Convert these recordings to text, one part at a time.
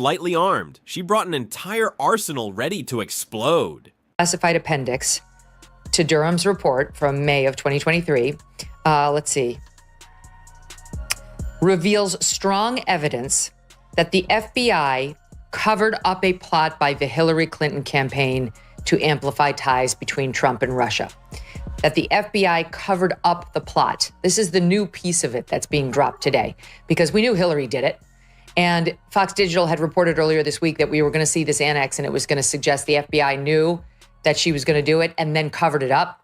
Lightly armed, she brought an entire arsenal ready to explode. Classified appendix to Durham's report from May of 2023. Let's see. Reveals strong evidence that the FBI covered up a plot by the Hillary Clinton campaign to amplify ties between Trump and Russia. That the FBI covered up the plot. This is the new piece of it that's being dropped today, because we knew Hillary did it. And Fox Digital had reported earlier this week that we were going to see this annex, and it was going to suggest the FBI knew that she was going to do it and then covered it up.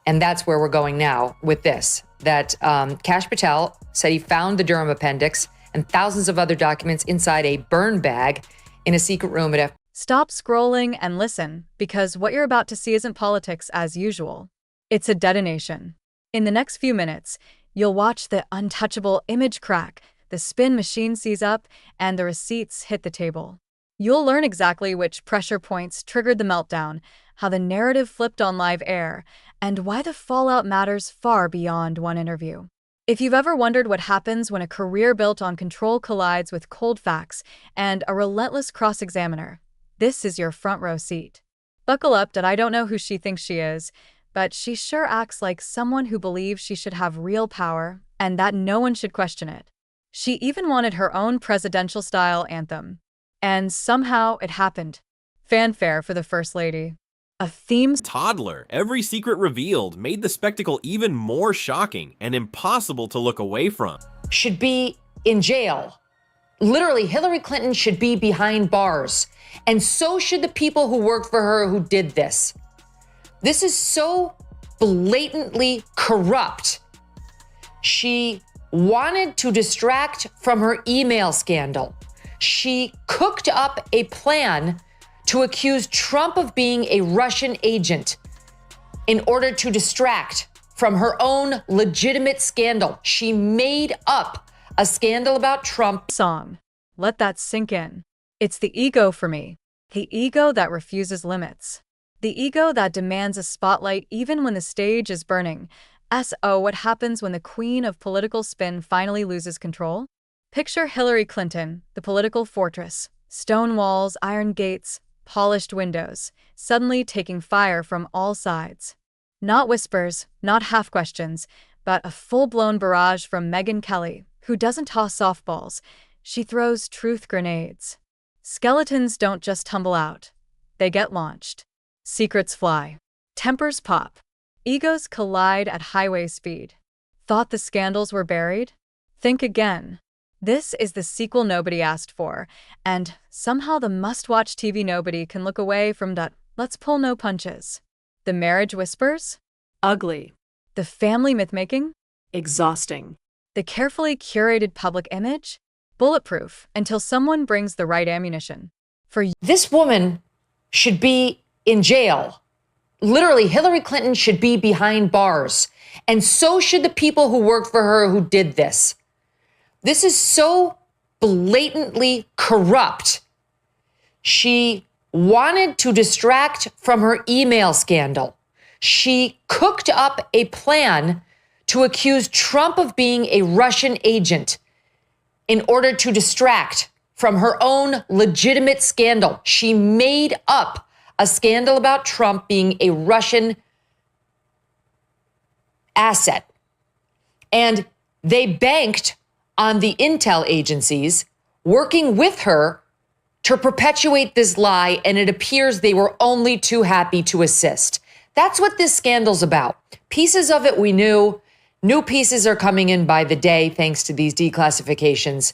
And that's where we're going now with this, that Kash Patel said he found the Durham appendix and thousands of other documents inside a burn bag in a secret room at FBI. Stop scrolling and listen, because what you're about to see isn't politics as usual. It's a detonation. In the next few minutes, you'll watch the untouchable image crack, the spin machine seize up, and the receipts hit the table. You'll learn exactly which pressure points triggered the meltdown, how the narrative flipped on live air, and why the fallout matters far beyond one interview. If you've ever wondered what happens when a career built on control collides with cold facts and a relentless cross-examiner, this is your front row seat. Buckle up that I don't know who she thinks she is, but she sure acts like someone who believes she should have real power and that no one should question it. She even wanted her own presidential-style anthem. And somehow it happened. Fanfare for the First Lady. A theme Toddler. Every secret revealed made the spectacle even more shocking and impossible to look away from. Should be in jail. Literally, Hillary Clinton should be behind bars. And so should the people who worked for her who did this. This is so blatantly corrupt. She wanted to distract from her email scandal. She cooked up a plan to accuse Trump of being a Russian agent in order to distract from her own legitimate scandal. She made up a scandal about Trump. song. Let that sink in. It's the ego for me. The ego that refuses limits. The ego that demands a spotlight even when the stage is burning. So what happens when the queen of political spin finally loses control? Picture Hillary Clinton, the political fortress. Stone walls, iron gates, polished windows, suddenly taking fire from all sides. Not whispers, not half questions, but a full-blown barrage from Megyn Kelly, who doesn't toss softballs. She throws truth grenades. Skeletons don't just tumble out. They get launched. Secrets fly. Tempers pop. Egos collide at highway speed. Thought the scandals were buried? Think again. This is the sequel nobody asked for, and somehow the must-watch TV nobody can look away from that let's pull no punches. The marriage whispers? Ugly. The family myth-making? Exhausting. The carefully curated public image? Bulletproof until someone brings the right ammunition. For This woman should be in jail. Literally, Hillary Clinton should be behind bars. And so should the people who worked for her who did this. This is so blatantly corrupt. She wanted to distract from her email scandal. She cooked up a plan to accuse Trump of being a Russian agent in order to distract from her own legitimate scandal. She made up a scandal about Trump being a Russian asset. And they banked on the intel agencies working with her to perpetuate this lie, and it appears they were only too happy to assist. That's what this scandal's about. Pieces of it we knew. New pieces are coming in by the day thanks to these declassifications,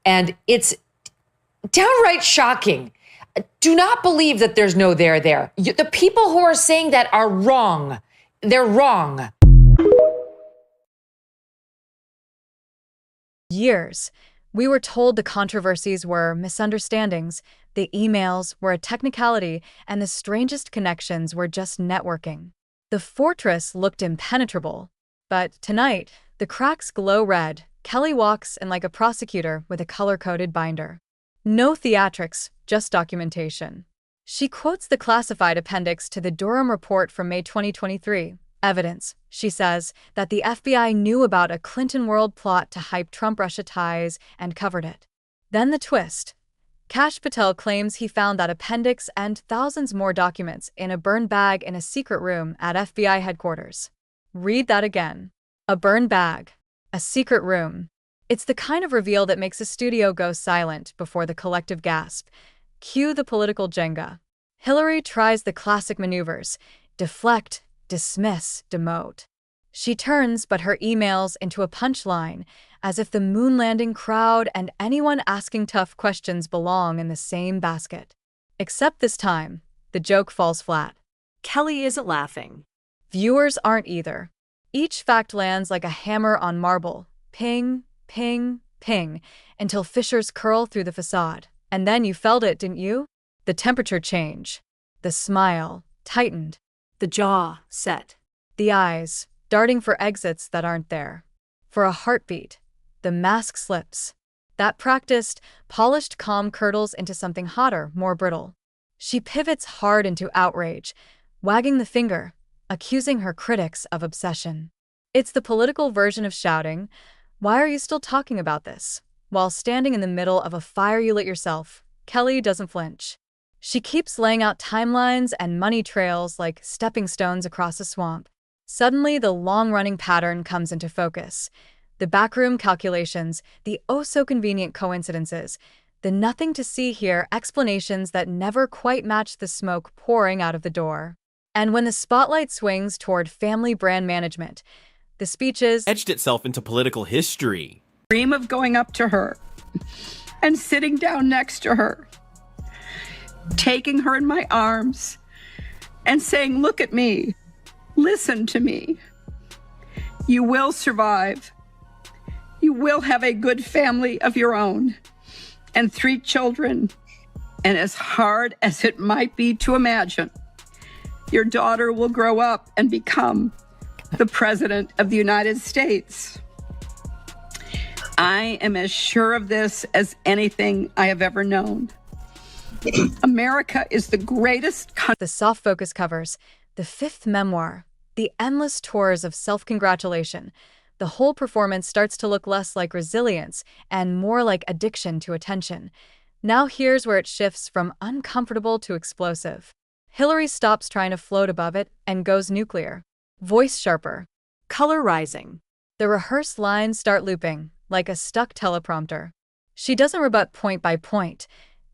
and it's downright shocking. Do not believe that there's no there there. The people who are saying that are wrong. They're wrong. years, we were told the controversies were misunderstandings, the emails were a technicality, and the strangest connections were just networking. The fortress looked impenetrable. But tonight, the cracks glow red. Kelly walks in like a prosecutor with a color-coded binder. No theatrics, just documentation. She quotes the classified appendix to the Durham report from May 2023. Evidence, she says, that the FBI knew about a Clinton world plot to hype Trump-Russia ties and covered it. Then the twist. Kash Patel claims he found that appendix and thousands more documents in a burned bag in a secret room at FBI headquarters. Read that again. A burned bag. A secret room. It's the kind of reveal that makes a studio go silent before the collective gasp. Cue the political Jenga. Hillary tries the classic maneuvers: deflect, dismiss, demote. She turns but her emails into a punchline, as if the moon landing crowd and anyone asking tough questions belong in the same basket. Except this time, the joke falls flat. Kelly isn't laughing. Viewers aren't either. Each fact lands like a hammer on marble. Ping, ping, ping, until fissures curl through the facade. And then you felt it, didn't you? The temperature change. The smile tightened. The jaw set. The eyes darting for exits that aren't there. For a heartbeat, the mask slips. That practiced, polished calm curdles into something hotter, more brittle. She pivots hard into outrage, wagging the finger, accusing her critics of obsession. It's the political version of shouting, "Why are you still talking about this?" While standing in the middle of a fire you lit yourself, Kelly doesn't flinch. She keeps laying out timelines and money trails like stepping stones across a swamp. Suddenly, the long-running pattern comes into focus. The backroom calculations, the oh-so-convenient coincidences, the nothing-to-see-here explanations that never quite match the smoke pouring out of the door. And when the spotlight swings toward family brand management, the speeches etched itself into political history. Dream of going up to her and sitting down next to her, taking her in my arms and saying, "Look at me, listen to me. You will survive. You will have a good family of your own and 3 children. And as hard as it might be to imagine, your daughter will grow up and become the President of the United States. I am as sure of this as anything I have ever known. America is the greatest country." The soft focus covers, the 5th memoir, the endless tours of self-congratulation. The whole performance starts to look less like resilience and more like addiction to attention. Now here's where it shifts from uncomfortable to explosive. Hillary stops trying to float above it and goes nuclear. Voice sharper. Color rising. The rehearsed lines start looping, like a stuck teleprompter. She doesn't rebut point by point.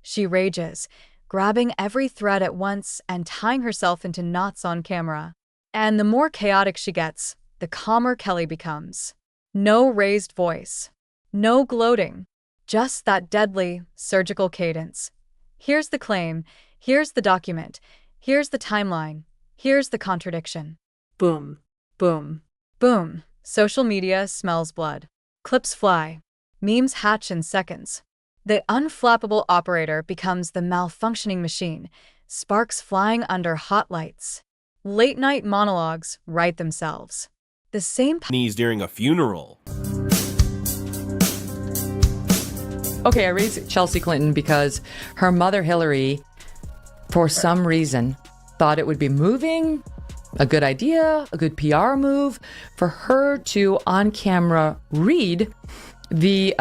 She rages, grabbing every thread at once and tying herself into knots on camera. And the more chaotic she gets, the calmer Kelly becomes. No raised voice. No gloating. Just that deadly, surgical cadence. Here's the claim. Here's the document. Here's the timeline. Here's the contradiction. Boom. Boom. Boom. Social media smells blood. Clips fly. Memes hatch in seconds. The unflappable operator becomes the malfunctioning machine, sparks flying under hot lights. Late-night monologues write themselves. The same Knees during a funeral. Okay, I raised Chelsea Clinton because her mother, Hillary, for some reason, thought it would be moving, a good idea, a good PR move, for her to, on camera, read the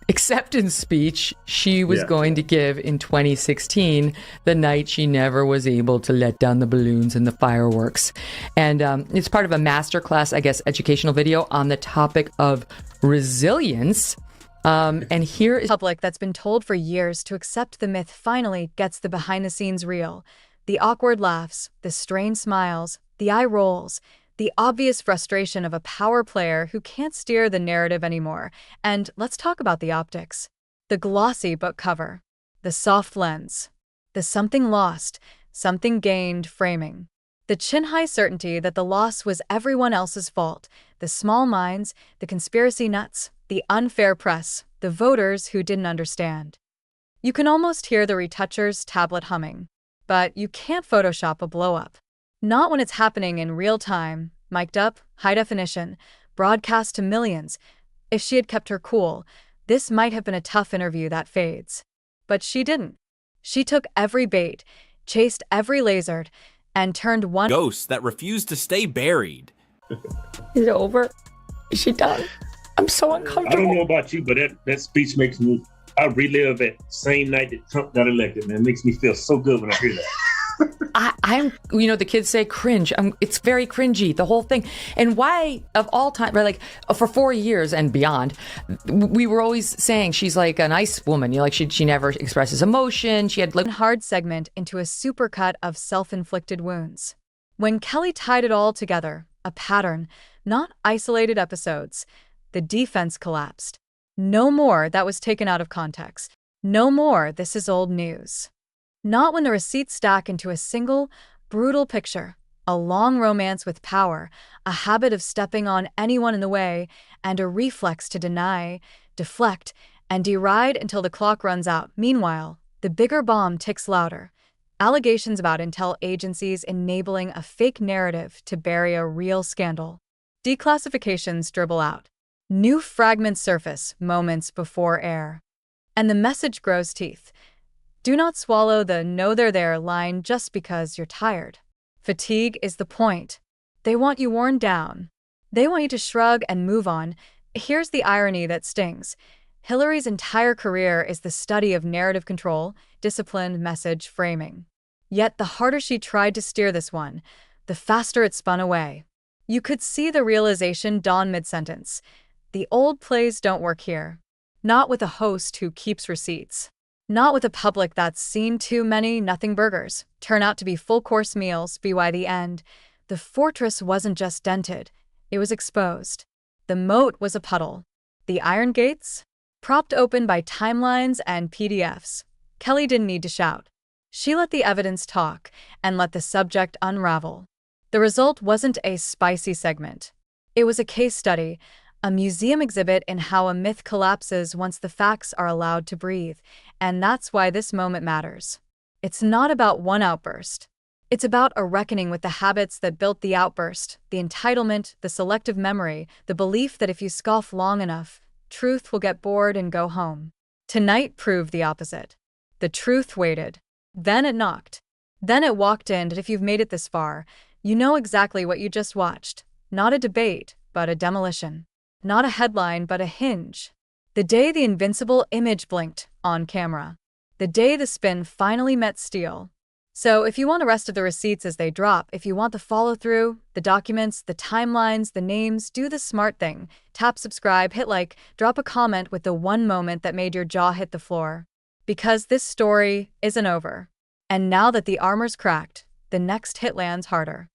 acceptance speech she was going to give in 2016, the night she never was able to let down the balloons and the fireworks. And it's part of a masterclass, I guess, educational video on the topic of resilience. And here is public that's been told for years to accept the myth finally gets the behind-the-scenes reel. The awkward laughs, the strained smiles, the eye rolls, the obvious frustration of a power player who can't steer the narrative anymore. And let's talk about the optics. The glossy book cover, the soft lens, the something lost, something gained framing. The chin-high certainty that the loss was everyone else's fault, the small minds, the conspiracy nuts, the unfair press, the voters who didn't understand. You can almost hear the retoucher's tablet humming, but you can't Photoshop a blow-up. Not when it's happening in real time, mic'd up, high definition, broadcast to millions. If she had kept her cool, this might have been a tough interview that fades. But she didn't. She took every bait, chased every lasered, and turned one Ghosts that refuse to stay buried. Is it over? Is she done? I'm so I uncomfortable. don't know about you, but that speech makes me, I relive that same night that Trump got elected, man. It makes me feel so good when I hear that. I'm, the kids say cringe. It's very cringy, the whole thing. And why, of all time, right, like for 4 years and beyond, we were always saying she's like a nice woman. Like she never expresses emotion. She had like hard segment into a supercut of self-inflicted wounds. When Kelly tied it all together, a pattern, not isolated episodes, the defense collapsed. No more that was taken out of context. No more this is old news. Not when the receipts stack into a single, brutal picture, a long romance with power, a habit of stepping on anyone in the way, and a reflex to deny, deflect, and deride until the clock runs out. Meanwhile, the bigger bomb ticks louder. Allegations about intel agencies enabling a fake narrative to bury a real scandal. Declassifications dribble out. New fragments surface moments before air. And the message grows teeth. Do not swallow the "know they're there" line just because you're tired. Fatigue is the point. They want you worn down. They want you to shrug and move on. Here's the irony that stings. Hillary's entire career is the study of narrative control, disciplined message framing. Yet the harder she tried to steer this one, the faster it spun away. You could see the realization dawn mid-sentence. The old plays don't work here. Not with a host who keeps receipts. Not with a public that's seen too many nothing burgers turn out to be full-course meals. By the end, the fortress wasn't just dented, it was exposed. The moat was a puddle. The iron gates? Propped open by timelines and PDFs. Kelly didn't need to shout. She let the evidence talk and let the subject unravel. The result wasn't a spicy segment. It was a case study, a museum exhibit in how a myth collapses once the facts are allowed to breathe. And that's why this moment matters. It's not about one outburst. It's about a reckoning with the habits that built the outburst, the entitlement, the selective memory, the belief that if you scoff long enough, truth will get bored and go home. Tonight proved the opposite. The truth waited. Then it knocked. Then it walked in, and if you've made it this far, you know exactly what you just watched. Not a debate, but a demolition. Not a headline, but a hinge. The day the invincible image blinked on camera. The day the spin finally met steel. So if you want the rest of the receipts as they drop, if you want the follow-through, the documents, the timelines, the names, do the smart thing. Tap subscribe, hit like, drop a comment with the one moment that made your jaw hit the floor. Because this story isn't over. And now that the armor's cracked, the next hit lands harder.